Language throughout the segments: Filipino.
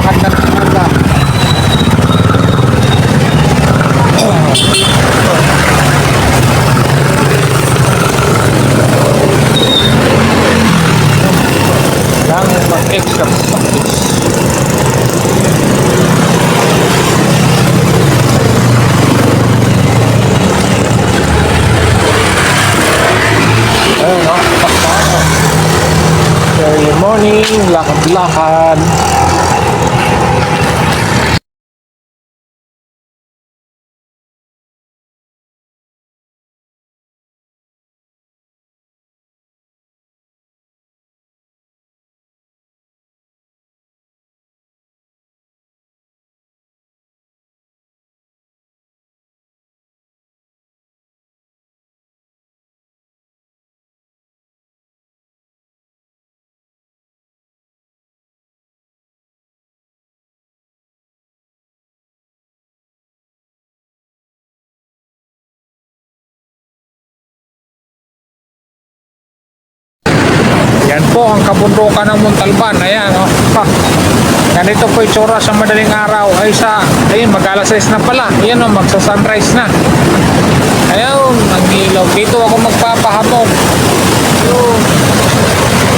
lakad na ng umaga. Lang mag-extra practice. Ayun, no? Early morning, lakad-lakad. Yan po ang kabundukan ng Montalban. Ayan, oh. Ganito po itsura sa madaling araw. Ayun, mag-alas 6 na pala. Ayan, oh, magsa-sunrise na. Ayun, ang ilaw. Dito ako magpapahamog. Ayun.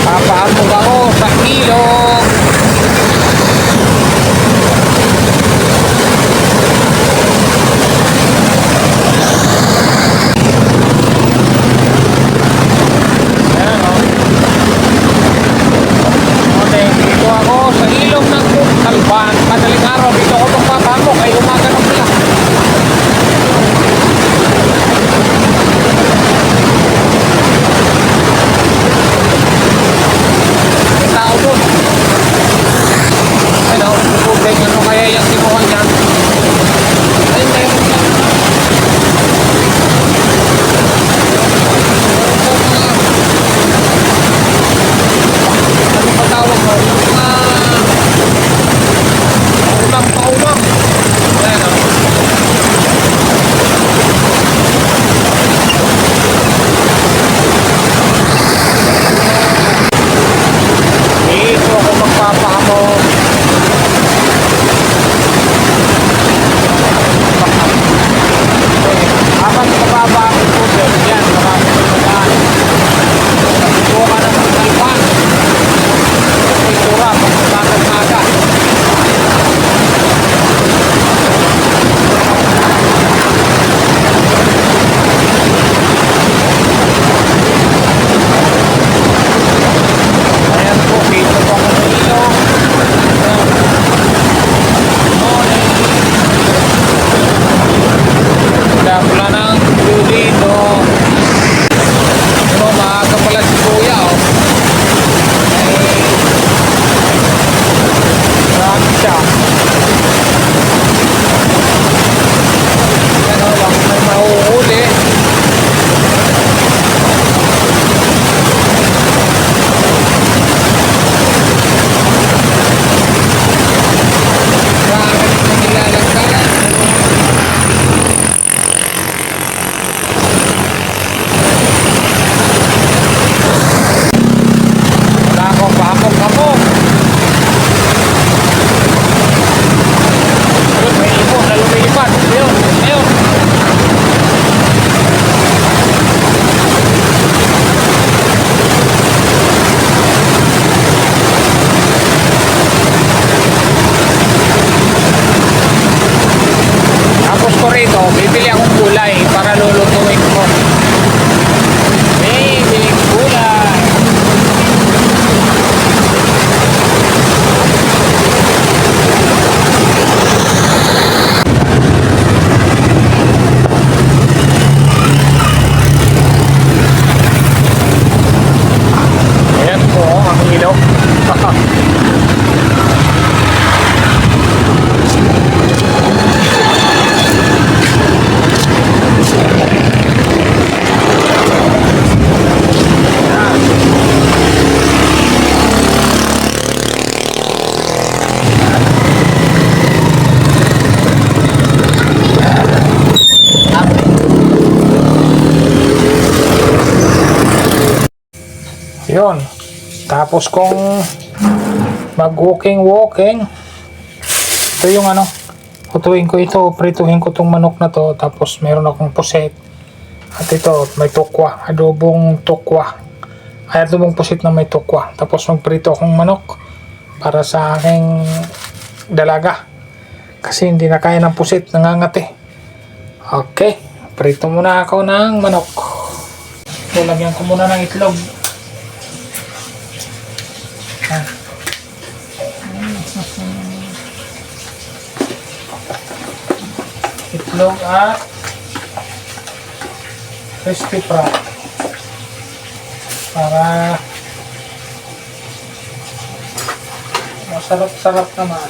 Papahamog ako sa ilog. Madaling araw dito ako magpapahamog ay umaga na pala. May tao doon. Ano, tubig, ano kaya yung timuhan niya? Ay, meron niya. Ano ba tawag mo? Paumang. Ayan, oh. Dito ako magpapahamog. Habang kababa ang tubig, yan, marami na magaan. Buka ng Montalban. May tura, pagkakag-aga. Wala nang view dito. Pero maaga pala si Kuya, oh. Marami siya. Yan, oh, lang may mahuhuli. Marami na nilalagkaran. Pahamog-hamog. Ayun, may ibon na lumilipad. Ayun, ayun. Tapos ko rito, bibili akong gulay para lulutuin ko. Bibili gulay. Ayan po ang ilaw. Yun. Tapos kung mag-walking Ito yung ano, lutuin ko ito, prituhin ko tong manok na to, tapos meron akong puset. At ito, may tukwa, adobong tukwa. Ay, adobong puset na may tukwa. Tapos magprito akong manok para sa aking dalaga. Kasi hindi na kaya ng puset, nangangati. Okay, prito muna ako ng manok. So, lagyan ko muna ng itlog. Itlog at crispy fry para masarap-sarap naman.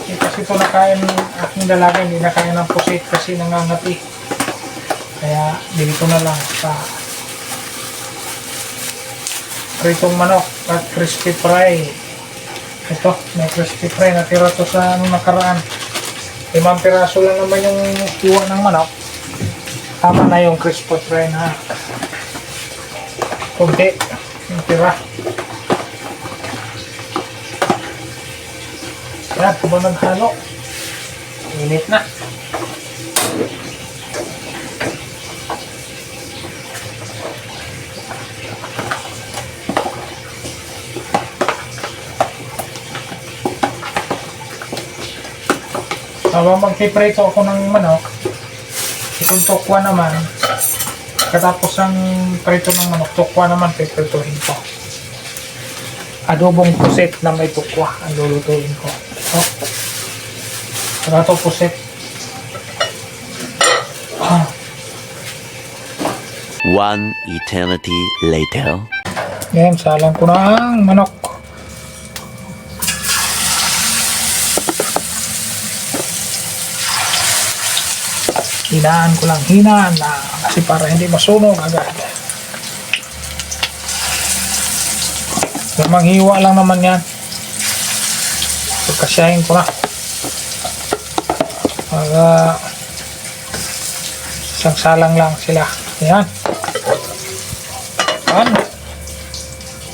Kasi ito nakain aking dalaga, hindi nakain ng pusit kasi nangangati. Kaya dito na lang sa pritong manok at crispy fry. Ito, may crispy fry. Natira to sa nakaraan. 5 piraso lang naman yung iwa ng manok. Tama na yung crispy fry na kunti yung tira. Yan, habang naghalo, init na. Habang magpiprito ako ng manok, itong tukwa naman, katapos ang prito ng manok, tukwa naman piprituhin ko. Adobong puset na may tukwa ang lulutuin ko. Ito. Saka ito puset. One eternity later. Ngayon, salang ko na ang manok. Hinaan ko lang, hinaan na kasi para hindi masunog agad. Manghiwa lang naman yan. Pagkasyahin ko na para isang salang lang sila. Yan. Yan.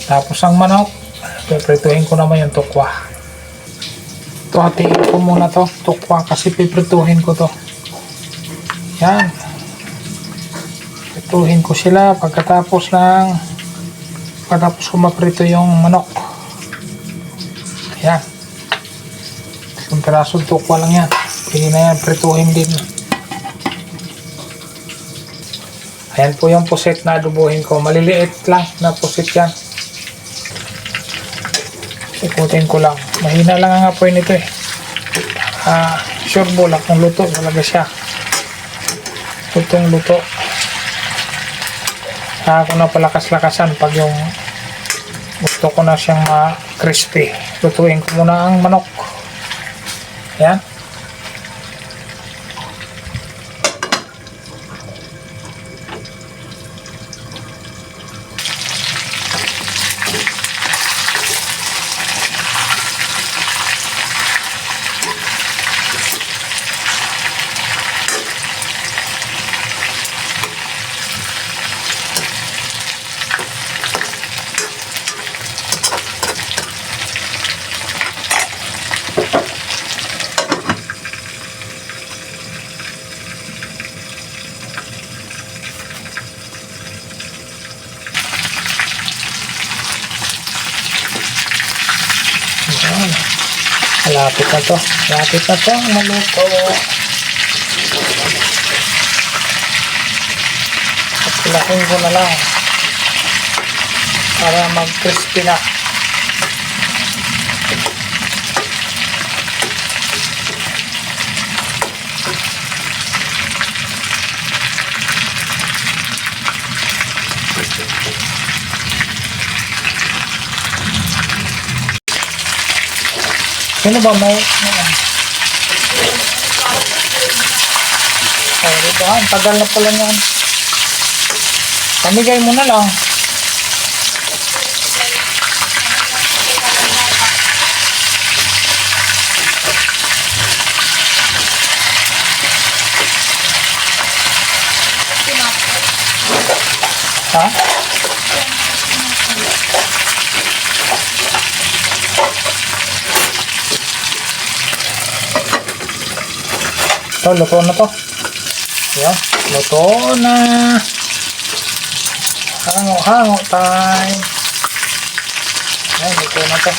Tapos ang manok, piprituhin ko naman yung tukwa. Ito, hatiin ko muna to tukwa kasi piprituhin ko to. Yan. Prituhin ko sila pagkatapos ko maprito yung manok. Yan. Isang pirasong tukwa lang yan. Pwede na yan, prituhin din. Ayan po yung puset na adobohin ko. Maliliit lang na puset yan. Ikutin ko lang. Mahina lang ang apoy nito eh. Sure ball akong luto talaga siya. Lutong luto. Ako na palakas-lakasan pag yung gusto ko na siyang crispy. Lutuin ko muna ang manok. Yan. Malapit na to. Malapit na to. Maluto. At pilahin ko na lang para mag-crispy na. Sino ba may dito ang tagal na pala niyan. Pamigay mo na lang. Ha? Ito, luto na to. Yan, luto na. Hango-hango time. Yan, luto na to.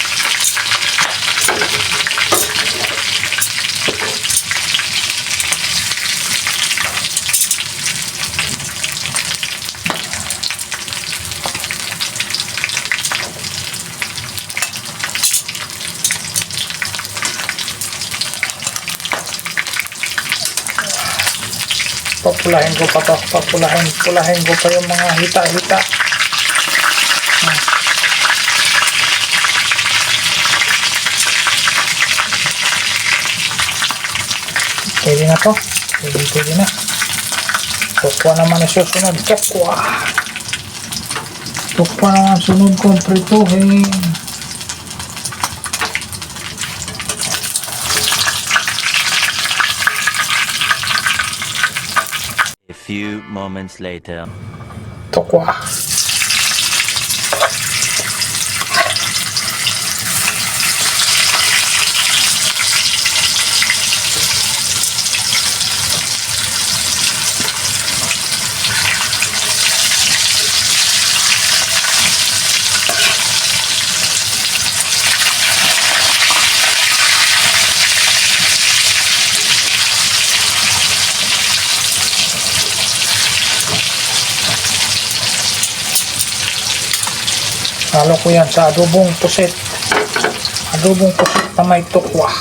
Papulahin ko pa to. Pulahin ko pa yung mga hita-hita. Pwede na to. Pwede na. Tukwa naman yung susunod. Tukwa naman sunod kong prituhin. A few moments later. Tukwa. Halo ko yan sa adobong pusit. Adobong pusit na may tukwa.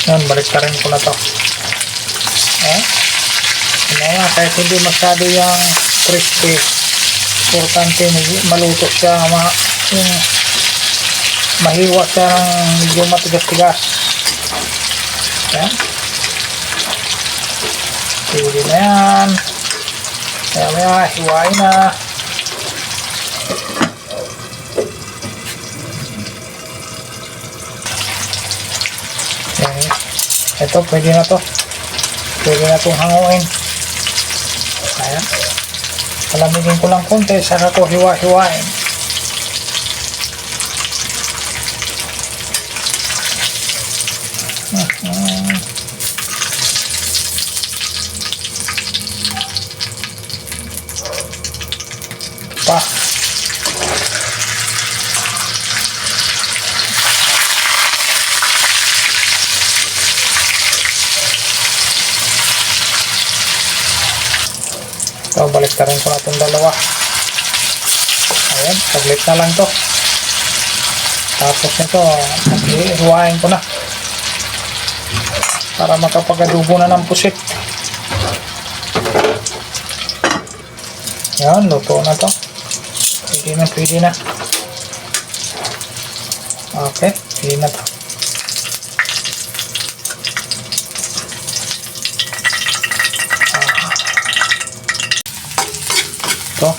Yan, baliktarin ko na to. Kaya kahit hindi masyado yung crispy, importante maluto siya, yung mahiwa siya ng medyo matigas-tigas. Yan. Pwede na yan. Maya hiwain na. Okay. Ito pwede na to. Pwede na itong hanguin. Ayan. Palamigin ko lang konti, saka ko hiwa-hiwain. Pa. So, baliktarin ko na itong dalawa. Ayan, saglit na lang to. Tapos nito, hiwain ko na. Para makapagadubo na ng pusit. Yan, luto na to. Pwede na. Okay, pwede na to. Ito,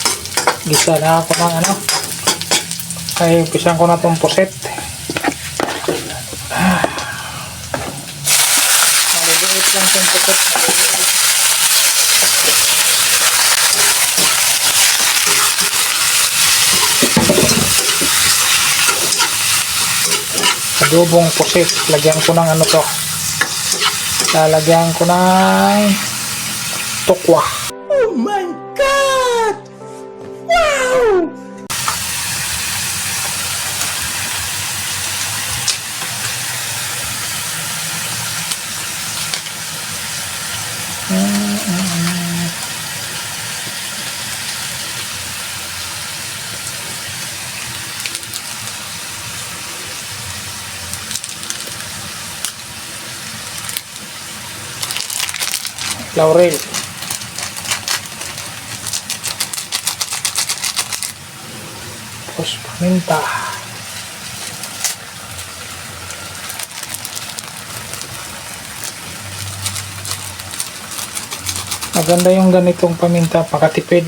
gisa na ako ng ano. Ay, umpisan ko na itong puset. Maliit lang itong puset. Adobong pusit. Lagyan ko ng ano to. Lalagyan ko ng tukwa. Oh my God! Wow! Laurel. Tapos paminta. Maganda yung ganitong paminta, pakatipid.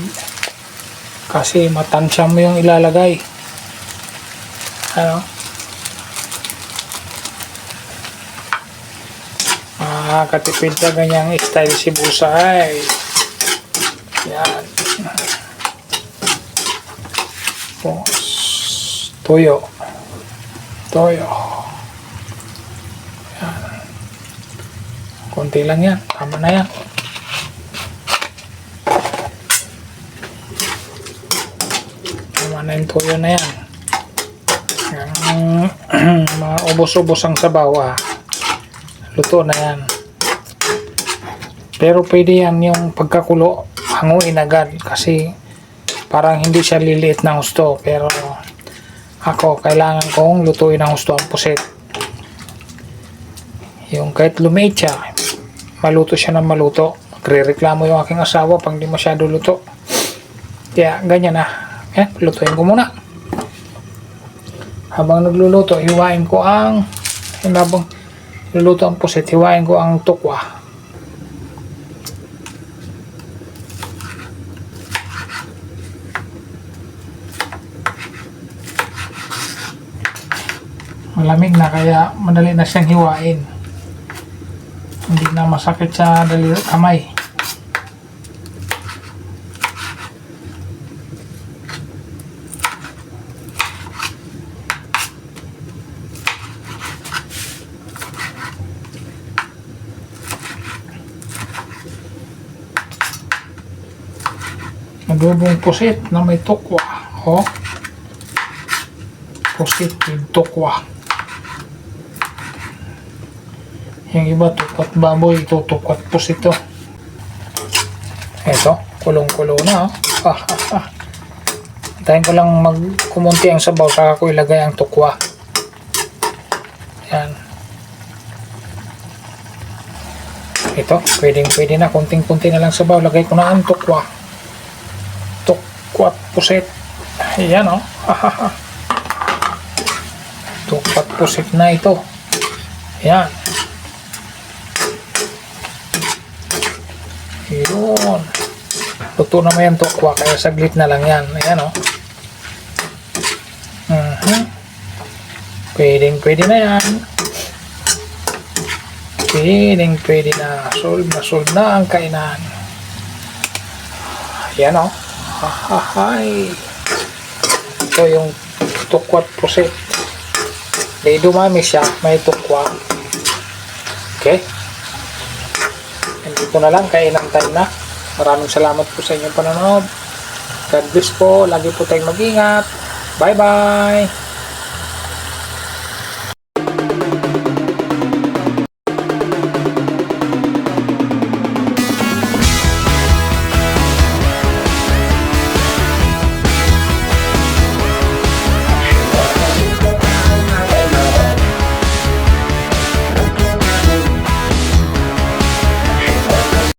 Kasi matansya mo yung ilalagay. Ano? Nakakatipid sa ganyang style si Busay. Yan. Tapos, toyo. Toyo. Yan. Konti lang yan. Tama na yan. Tama na yung toyo na yan. Maubos-ubos ang sabaw luto na yan. Pero pwede yan yung pagkakulo hanguin agad kasi parang hindi siya liliit ng gusto, pero ako kailangan kong lutuin ng gusto ang puset. Yung kahit lumiit siya, maluto siya ng maluto. Magre-reklamo yung aking asawa pag di masyado luto. Kaya ganyan na. Lutuin ko muna. Habang nagluluto, hiwain ko ang habang luluto ang puset, hiwain ko ang tukwa. Malamig na kaya madali na siyang hiwain. Hindi na masakit sa kamay. Adobong pusit na may tukwa. Pusit with tukwa. Yung iba tukwat baboy, ito tukwat pusit to. Ito, kulong-kulo na. Tayin ko lang magkumunti ang sabaw, saka ko ilagay ang tukwa. Yan. Ito, pwede na, kunting-kunti na lang sabaw, lagay ko na ang tukwa. Tukwat pusit. Ayan tukwat pusit na ito. Ayan. Yun. Luto naman yung tukwa kaya saglit na lang yan. Ayan Pwede na yan. Pwede na. Solve na ang kainan. Ayan ito yung tukwat pusit. Di dumami siya, may tukwa. Okay. Hindi ko na lang, kainan time na. Maraming salamat po sa inyong panonood. God bless po. Lagi po tayong mag-ingat. Bye bye.